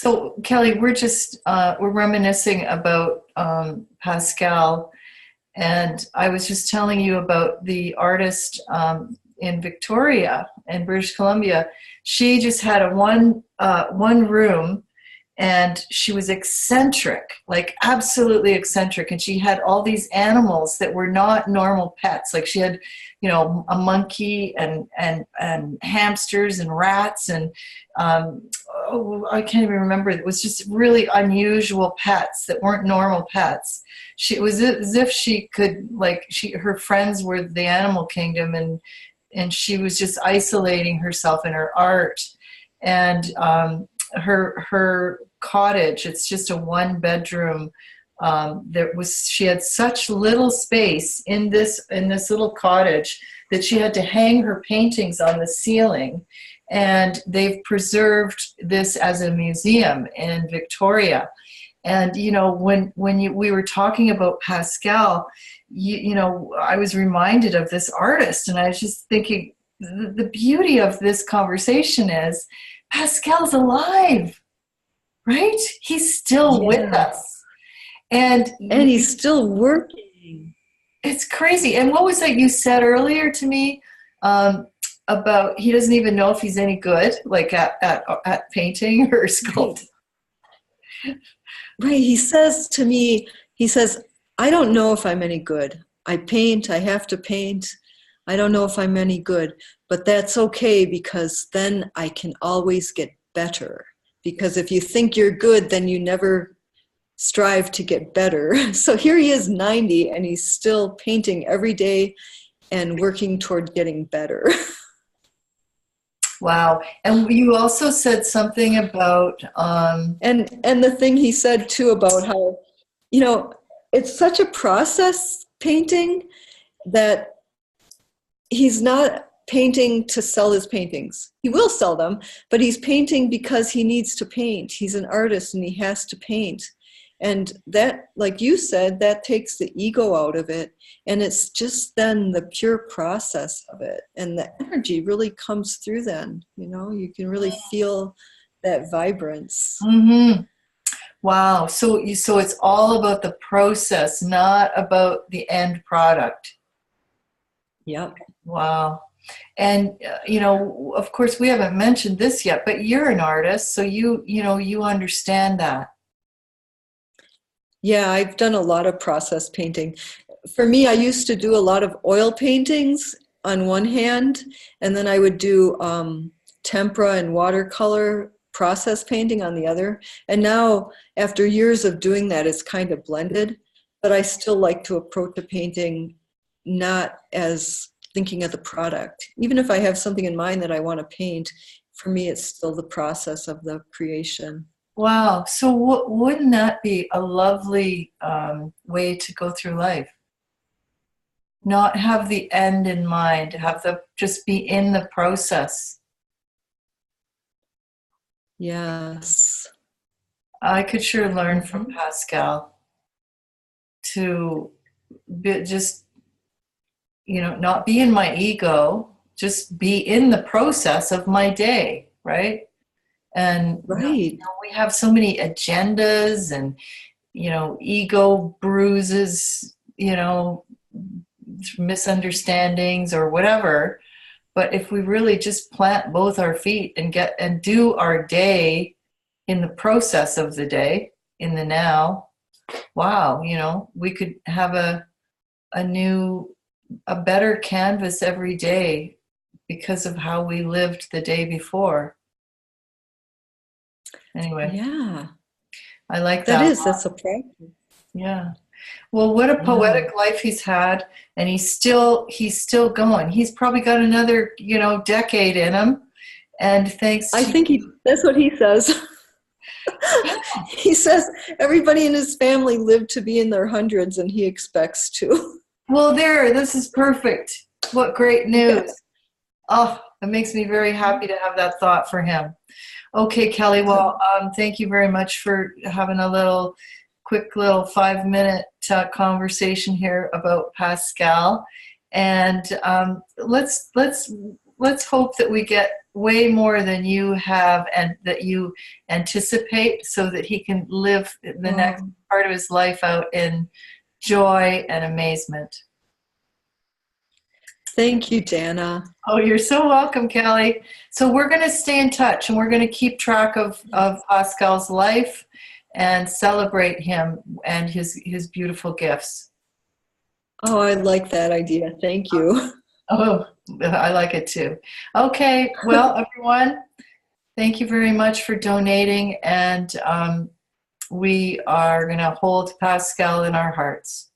So Kelly, we're reminiscing about Pascal, and I was just telling you about the artist in Victoria in British Columbia. She just had a one room, and she was eccentric, like absolutely eccentric. And she had all these animals that were not normal pets. Like she had, a monkey and hamsters and rats and I can't even remember. It was just really unusual pets that weren't normal pets. It was as if she could, like, her friends were the animal kingdom, and she was just isolating herself in her art. And her cottage, it's just a one bedroom. She had such little space in this little cottage that she had to hang her paintings on the ceiling, and they've preserved this as a museum in Victoria. And we were talking about Pascal, I was reminded of this artist, and I was just thinking the beauty of this conversation is Pascal's alive, right? He's still with us. And he's still working. It's crazy. And what was that you said earlier to me about he doesn't even know if he's any good, like at painting or sculpting? Right. He says to me, I don't know if I'm any good. I paint, I have to paint. I don't know if I'm any good, but that's okay, because then I can always get better. Because if you think you're good, then you never strive to get better. So here he is, 90, and he's still painting every day and working toward getting better. Wow. And you also said something about and the thing he said too about how, it's such a process painting that he's not painting to sell his paintings. He will sell them, but he's painting because he needs to paint. He's an artist and he has to paint. And that, like you said, that takes the ego out of it. And it's just then the pure process of it. And the energy really comes through then. You can really feel that vibrance. Mm-hmm. Wow. So it's all about the process, not about the end product. Yep. Wow. And, of course, we haven't mentioned this yet, but you're an artist, so you understand that. Yeah, I've done a lot of process painting. For me, I used to do a lot of oil paintings on one hand, and then I would do tempera and watercolor process painting on the other. And now, after years of doing that, it's kind of blended, but I still like to approach a painting not as thinking of the product. Even if I have something in mind that I want to paint, for me, it's still the process of the creation. Wow. So wouldn't that be a lovely way to go through life? Not have the end in mind, just be in the process. Yes. I could sure learn from Pascal to just, not be in my ego, just be in the process of my day, right? And right. We have so many agendas and, ego bruises, misunderstandings or whatever. But if we really just plant both our feet and do our day in the process of the day, in the now, wow, we could have a better canvas every day because of how we lived the day before. Anyway. Yeah. I like that. That's a practice. Yeah. Well, what a poetic life he's had, and he's still going. He's probably got another, decade in him. And I think that's what he says. He says everybody in his family lived to be in their hundreds, and he expects to. Well, this is perfect. What great news. Oh, it makes me very happy to have that thought for him. Okay, Kelly, well, thank you very much for having a quick little 5-minute conversation here about Pascal. And let's let's hope that we get way more than you have and that you anticipate, so that he can live the next part of his life out in joy and amazement. Thank you, Dana. Oh, you're so welcome, Kelly. So we're going to stay in touch, and we're going to keep track of Pascal's life and celebrate him and his beautiful gifts. Oh, I like that idea. Thank you. Oh, I like it too. Okay, well, everyone, thank you very much for donating, and we are going to hold Pascal in our hearts.